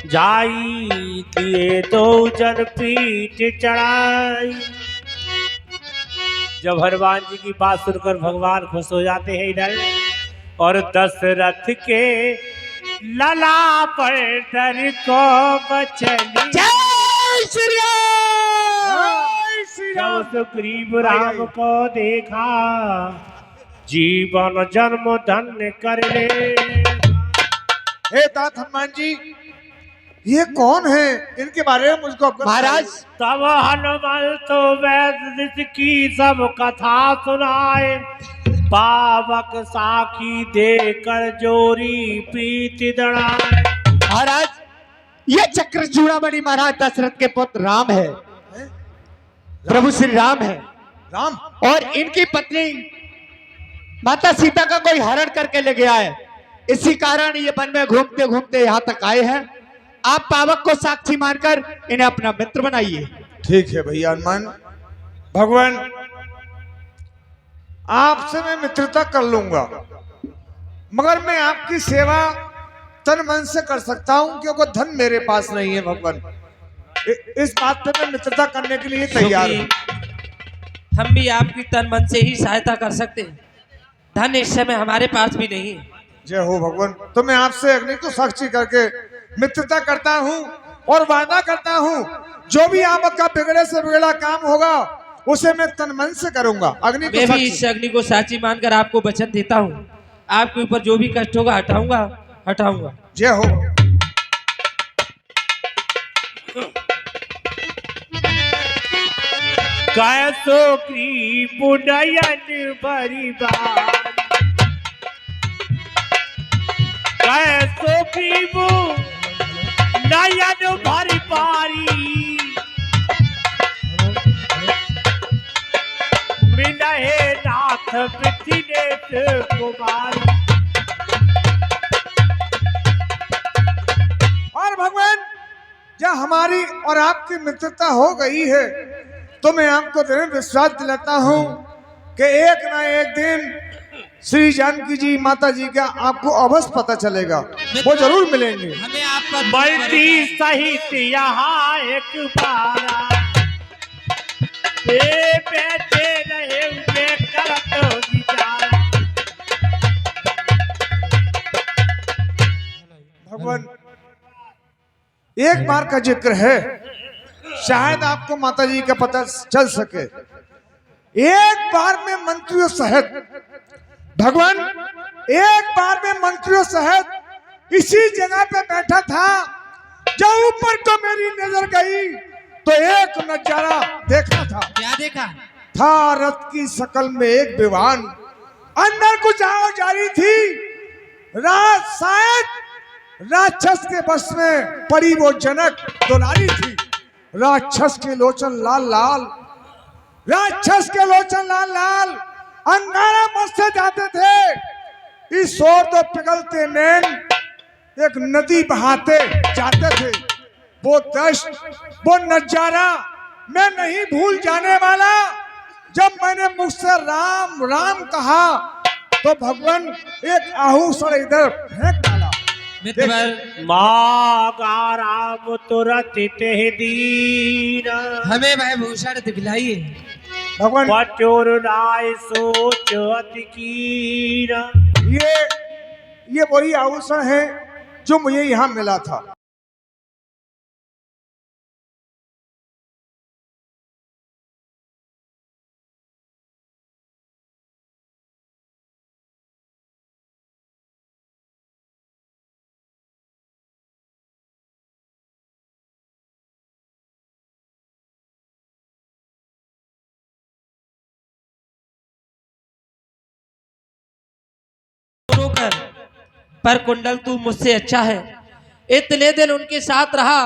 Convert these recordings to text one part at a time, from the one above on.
जाई दिए दो जन पीठ चढ़ाई। जब हनुमान जी की बात सुनकर भगवान खुश हो जाते हैं इधर, और दशरथ के लला पर डर को बचली। जय श्री राम। जब सुग्रीव राम को देखा, जीवन जन्म धन्य कर ले। हे तात हनुमान जी, ये कौन है? इनके बारे में मुझको महाराज। तब हनुमान तो वैद की सब कथा सुनाए, पावक साखी देकर जोरी प्रीति दड़ाए। महाराज, ये चक्र चूड़ामणि महाराज दशरथ के पुत्र राम है, प्रभु श्री राम है। राम और इनकी पत्नी माता सीता का कोई हरण करके ले गया है, इसी कारण ये वन में घूमते घूमते यहाँ तक आए हैं। आप पावक को साक्षी मानकर इन्हें अपना मित्र बनाइए। ठीक है भैया हनुमान। भगवान, आपसे मैं मित्रता कर लूंगा, मगर मैं आपकी सेवा तन मन से कर सकता हूं, क्योंकि धन मेरे पास नहीं है। भगवान, इस बात पे मैं मित्रता करने के लिए तैयार हूं। हम भी आपकी तन मन से ही सहायता कर सकते हैं, धन इस समय हमारे पास भी नहीं है। जय हो भगवान। तो मैं आपसे अग्नि को साक्षी करके मित्रता करता हूं और वादा करता हूं, जो भी आपका बिगड़े से बिगड़ा काम होगा उसे मैं तन मन से करूंगा। अग्नि को मैं भी साक्षी। इस अग्नि को साक्षी मानकर आपको वचन देता हूँ, आपके ऊपर जो भी कष्ट होगा हटाऊंगा। जय हो। कैसो की पुनयन भरी बात, कैसो की वो नयन भरी पारी। मिलहे नाथ पृथ्वीनेत्र कुमारी। और भगवान, जब हमारी और आपकी मित्रता हो गई है, तो मैं आपको दृढ़ विश्वास दिलाता हूं कि एक ना एक दिन श्री जानकी जी माता जी का आपको अवश्य पता चलेगा, वो जरूर मिलेंगे। हमें आप पर बल्टी सहित यहाँ एक बारा, ये बैठे रहे हुए करत विचारा। भगवान, एक बार का जिक्र है, शायद आपको माता जी का पता चल सके। एक बार में मंत्रियों सहित, भगवान एक बार में मंत्रियों सहित इसी जगह पे बैठा था, जब ऊपर को मेरी नजर गई तो एक नजारा देखा था। क्या देखा? था रथ की शकल में एक विमान, अंदर कुछ आवाज जारी थी। रात शायद राक्षस के बस में पड़ी वो जनक दुलारी थी। राक्षस के लोचन लाल लाल, राक्षस के लोचन लाल लाल अंगारा बरसे जाते थे। इस ओर तो पिघलते नैन एक नदी बहाते जाते थे। वो दृश्य, वो नजारा मैं नहीं भूल जाने वाला। जब मैंने मुझसे राम राम कहा तो भगवान एक आभूषण इधर फेंक डाला। मागा राम तुरत ते दीन, हमें वह भूषण दिखलाइए। भगवान, बचोर राय सोच अति कीन। ये वही आभूषण है जो मुझे यहाँ मिला था। पर कुंडल तू मुझसे अच्छा है, इतने दिन उनके साथ रहा,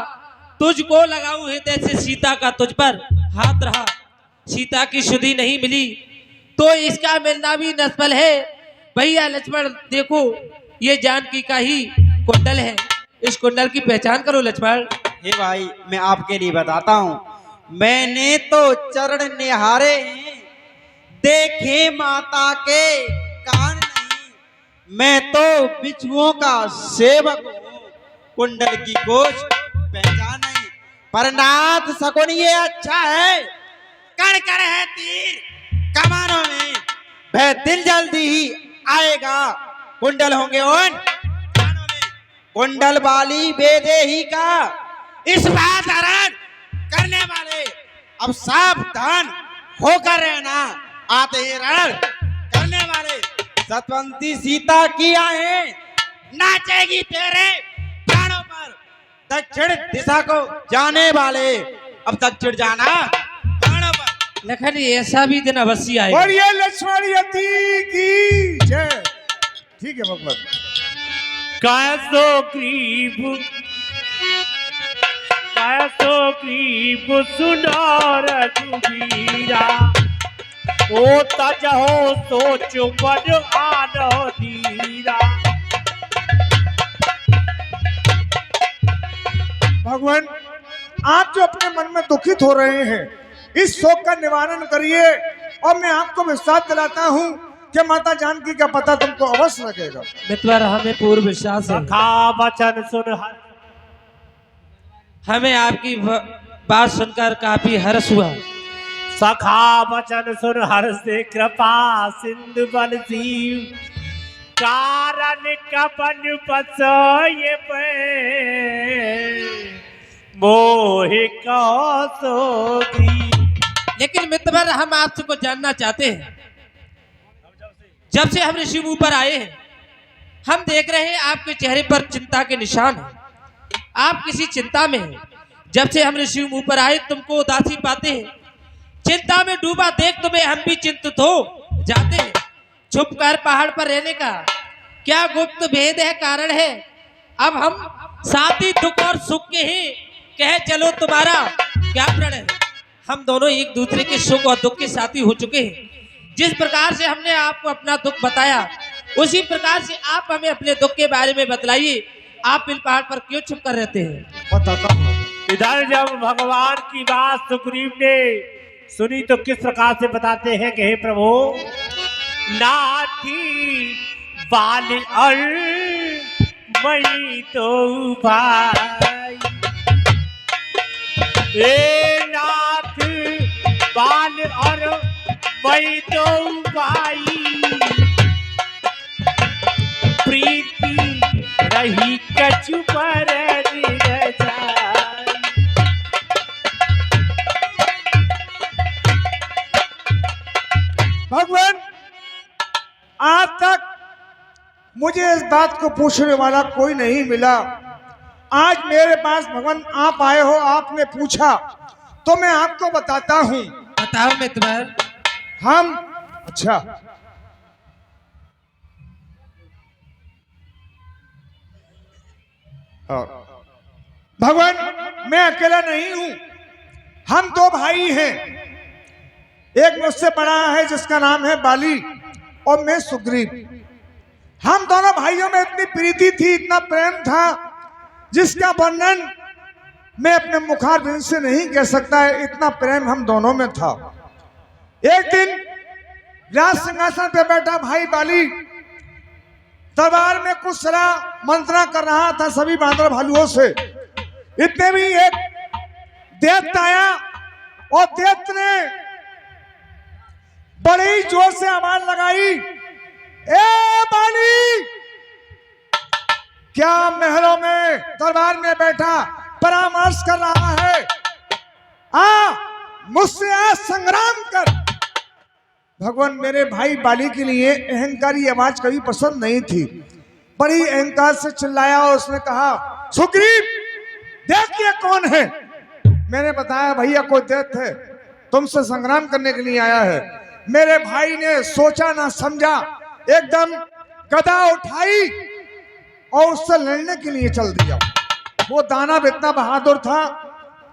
तुझको लगाऊं हृदय से सीता का तुझ पर हाथ रहा। सीता की शुद्धि नहीं मिली तो इसका मिलना भी निष्फल है। भैया लक्ष्मण देखो, ये जानकी का ही कुंडल है, इस कुंडल की पहचान करो लक्ष्मण। हे भाई, मैं आपके लिए बताता हूँ, मैंने तो चरण निहारे हैं, देखे माता के कान नहीं। मैं तो बिच्छुओं का सेवक हूँ, कुंडल की खोज पहचान नहीं, पर नाथ शकुन ये अच्छा है, कण कण है तीर कमानों में, वह दिन जल्दी ही आएगा, कुंडल होंगे उन कानों में, कुंडल वाली बेदे ही का इस बात हरण करने वाले, अब सावधान होकर रहना, आते ही रण करने वाले, सतवंती सीता की आहें नाचेगी तेरे प्राणों पर, दक्षिण दिशा को जाने वाले, अब दक्षिण जाना प्राणों पर। लखन ऐसा भी दिन अवश्य आएगा। और ये लक्ष्मण यति की जय। ठीक है भगवत। कैसो ग्रीब सुनो रघुबीरा, ओ तजहो सोच बड़ आनो धीरा। भगवान, आप जो अपने मन में दुखित हो रहे हैं, इस शोक का निवारण करिए, और मैं आपको विश्वास दिलाता हूँ कि माता जानकी का पता तुमको अवश्य लगेगा। मित्रवर हमें पूर्ण विश्वास है, सखा वचन सुन हमें आपकी बात सुनकर काफी हर्ष हुआ। सखा वचन सुन हर्ष कृपा सिंधु बलसी, कारण कपन बसोए मोहि कौसोगी। लेकिन मित्रवर हम आपसे को जानना चाहते हैं, जब से हम ऋषि मुंह पर आए हैं, हम देख रहे हैं आपके चेहरे पर चिंता के निशान हैं, आप किसी चिंता में हैं। जब से हम ऋषि मुंह पर आए तुमको उदासी पाते हैं, चिंता में डूबा देख तुम्हें हम भी चिंतित हो जाते हैं। छुप कर पहाड़ पर रहने का क्या गुप्त भेद है, कारण है? अब हम साथी दुख और सुख के ही कह चलो, तुम्हारा क्या प्रण है? हम दोनों एक दूसरे के सुख और दुख के साथी हो चुके हैं। जिस प्रकार से हमने आपको अपना दुख बताया, उसी प्रकार से आप हमें अपने दुख के बारे में बतलाइए। आप इन पहाड़ पर क्यों छुप कर रहते हैं? बताता हूँ। इधर जब भगवान की बात सुग्रीव ने सुनी तो किस प्रकार से बताते हैं कि हे प्रभु, नाथी बाल और मई तो भाई, ए नाथ बाल और मई तो भाई, प्रीति रही कछु पर भगवान, आज तक मुझे इस बात को पूछने वाला कोई नहीं मिला। आज मेरे पास भगवान आप आए हो, आपने पूछा तो मैं आपको बताता हूँ। बताओ मित्रवर। हम अच्छा हाँ। भगवान, मैं अकेला नहीं हूं, हम दो भाई हैं। एक मुझसे बड़ा है जिसका नाम है बाली, और मैं सुग्रीव। हम दोनों भाइयों में इतनी प्रीति थी, इतना प्रेम था, जिसका वर्णन मैं अपने मुखारबिंद से नहीं कह सकता है। इतना प्रेम हम दोनों में था। एक दिन राज सिंहासन पे बैठा भाई बाली दरबार में कुछ सलाह मंत्रणा कर रहा था सभी बांदर भालुओं से। इतने भी एक दैत्य आया, और दैत्य ने बड़े ही जोर से आवाज लगाई, ए बाली, क्या महलों में दरबार में बैठा परामर्श कर रहा है? मुझसे आज संग्राम कर। भगवान, मेरे भाई बाली के लिए अहंकारी आवाज कभी पसंद नहीं थी। बड़ी अहंकार से चिल्लाया और उसने कहा, सुग्रीव, देखिए कौन है। मैंने बताया, भैया कोई दैत्य है, तुमसे संग्राम करने के लिए आया है। मेरे भाई ने सोचा ना समझा, एकदम गदा उठाई और उससे लड़ने के लिए चल दिया। वो दानव इतना बहादुर था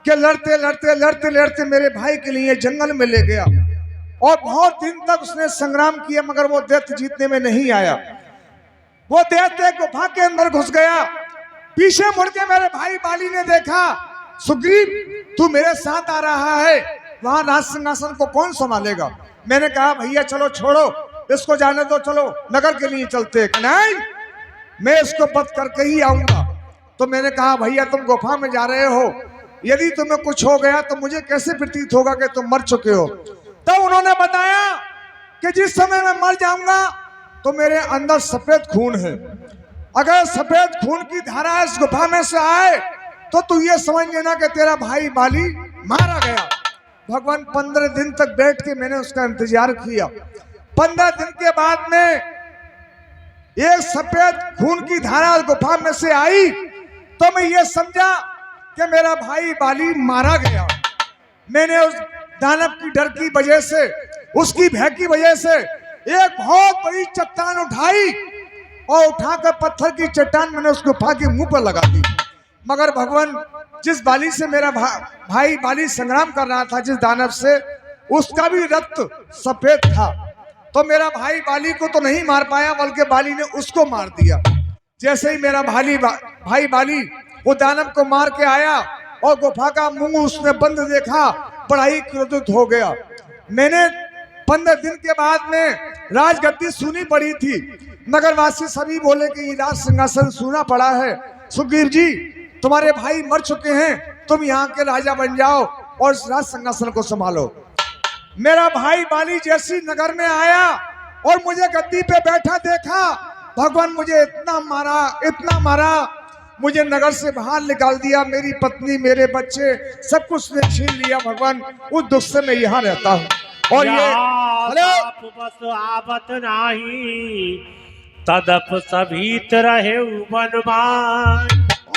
कि लड़ते लड़ते लड़ते लड़ते मेरे भाई के लिए जंगल में ले गया, और बहुत दिन तक उसने संग्राम किया, मगर वो दैत्य जीतने में नहीं आया। वो दैत्य गुफा के अंदर घुस गया। पीछे मुड़ के मेरे भाई बाली ने देखा, सुग्रीव, तू मेरे साथ आ रहा है, वहां राज सिंहासन को कौन संभालेगा? मैंने कहा, भैया चलो छोड़ो, इसको जाने दो, चलो नगर के लिए चलते। नहीं, मैं इसको बच करके ही आऊंगा। तो मैंने कहा भैया तुम गुफा में जा रहे हो, यदि तुम्हें कुछ हो गया तो मुझे कैसे प्रतीत होगा कि तुम मर चुके हो। तब उन्होंने बताया कि जिस समय मैं मर जाऊंगा तो मेरे अंदर सफेद खून है, अगर सफेद खून की धारा इस गुफा में से आए तो तू ये समझ लेना कि तेरा भाई बाली मारा गया। भगवान 15 दिन तक बैठ के मैंने उसका इंतजार किया। 15 दिन के बाद में एक सफेद खून की धारा गुफा में से आई तो मैं ये समझा कि मेरा भाई बाली मारा गया। मैंने उस दानव की डर की वजह से, उसकी भय की वजह से एक बहुत बड़ी चट्टान उठाई और उठाकर पत्थर की चट्टान मैंने उस गुफा के मुंह पर लगा दी। मगर भगवान जिस बाली से मेरा भाई बाली संग्राम कर रहा था, जिस दानव से, उसका भी रक्त सफेद था। तो मेरा भाई बाली को तो नहीं मार पाया, बल्कि बाली ने उसको मार दिया। जैसे ही मेरा भाई बाली वो दानव को मार के आया और गुफा का मुंह उसने बंद देखा, बड़ा ही क्रोधित हो गया। मैंने 15 दिन के बाद में राजगद्दी सुनी पड़ी थी। नगरवासी सभी बोले कि ये राज सिंहासन सुना पड़ा है, सुग्रीव जी तुम्हारे भाई मर चुके हैं, तुम यहाँ के राजा बन जाओ और इस राज सिंहासन को संभालो। मेरा भाई बाली जैसी नगर में आया और मुझे गद्दी पे बैठा देखा, भगवान मुझे इतना मारा, मुझे नगर से बाहर निकाल दिया। मेरी पत्नी, मेरे बच्चे, सब कुछ ने छीन लिया। भगवान उस दुख से मैं यहाँ रहता हूँ। और ये हेलो बस आवत नाही तदप सभीत रहे बनवान।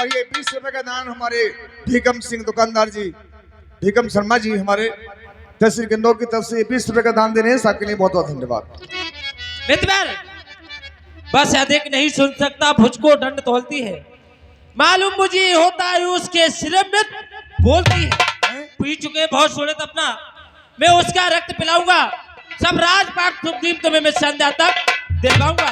और ये 20 रुपए का दान हमारे भीकम सिंह दुकानदार जी, भीकम शर्मा जी हमारे तहसील किन्नौर की तरफ से 20 रुपए का दान दे रहे हैं। सबके लिए बहुत बहुत धन्यवाद। मितबर बस अधिक नहीं सुन सकता, भुजको दंड तोलती है। मालूम मुझे होता है उसके सिर्फ बोलती है। पी चुके बहुत सोने अपना, मैं उसका रक्त पिलाऊंगा, सब राजपाट सुखदीप तुम्हें मैं संध्या तक दिलवाऊंगा।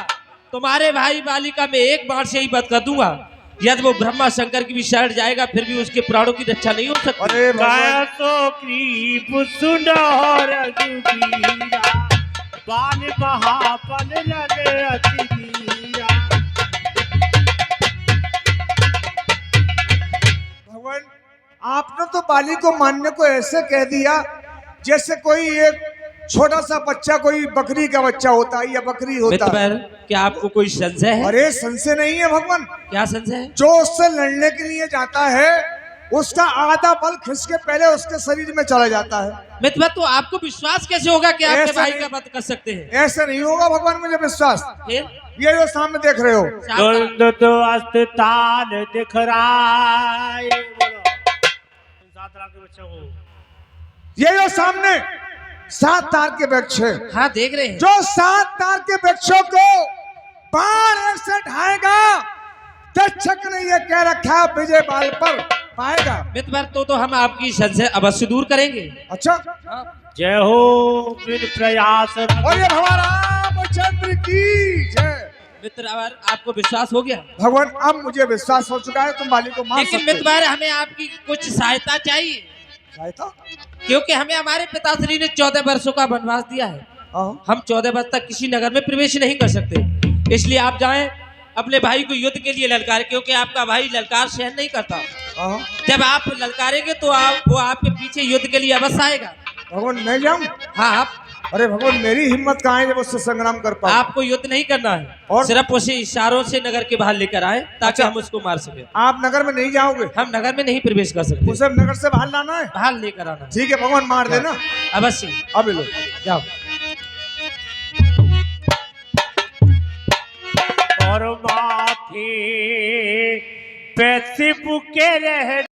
तुम्हारे भाई बाली का मैं एक बार से ही वध कर दूंगा। यदि वो ब्रह्मा शंकर की भी शरण जाएगा फिर भी उसके प्राणों की रक्षा नहीं हो सकती। अरे कैसो क्रीप सुंदर रघुबीरा, बाल महापन लले अति वीरा। भगवान आपने तो बाली को मानने को ऐसे कह दिया जैसे कोई एक छोटा सा बच्चा कोई बकरी का बच्चा होता है या बकरी होता है। मितबर क्या आपको कोई संशय है? अरे संशय नहीं है भगवान। क्या संशय है? जो उससे लड़ने के लिए जाता है उसका आधा बल खिंच के पहले उसके शरीर में चला जाता है। मितबर तो आपको विश्वास कैसे होगा कि आपके ऐसा भाई नहीं- का वध कर सकते हैं? ऐसे नहीं होगा भगवान, मुझे विश्वास। फिर ये जो सामने देख रहे हो, दुल्द तो अस्तान दिख रहा है। बोलो 7 लाख के बच्चे हो। ये जो सामने 7 तार के वृक्ष है, हाँ देख रहे हैं। जो 7 तार के वृक्षों को बाण ऐसे ढाएगा, तक्षक ने ये कह रखा विजय बाल पर पाएगा। मितबर तो हम आपकी संशय अवश्य दूर करेंगे। अच्छा, जय हो बिन प्रयास। और ये भगवान रामचंद्र की जय। मित्र आपको विश्वास हो गया? भगवान अब मुझे विश्वास हो चुका है, तुम बाली को मार लेकिन सकते हो। मितबर हमें आपकी कुछ सहायता चाहिए, सहायता? क्योंकि हमें हमारे पिताश्री ने 14 वर्षों का वनवास दिया है। हाँ। हम 14 वर्ष तक किसी नगर में प्रवेश नहीं कर सकते, इसलिए आप जाएं अपने भाई को युद्ध के लिए ललकार, क्योंकि आपका भाई ललकार सहन नहीं करता। हाँ। जब आप ललकारेंगे तो वो आपके पीछे युद्ध के लिए अवश्य आएगा। भगवान मैं जाऊं? हाँ आप अरे भगवान मेरी हिम्मत कहाँ है जब उससे संग्राम कर पाऊं? आपको युद्ध नहीं करना है, और? सिर्फ उसे इशारों से नगर के बाहर लेकर आए ताकि अच्छा। हम उसको मार सके। आप नगर में नहीं जाओगे? हम नगर में नहीं प्रवेश कर सकते, उसे नगर से बाहर लाना है। बाहर लेकर आना। ठीक है भगवान, मार देना अवश्य अभी लो। जाओ। और माथे पे सिपुके रह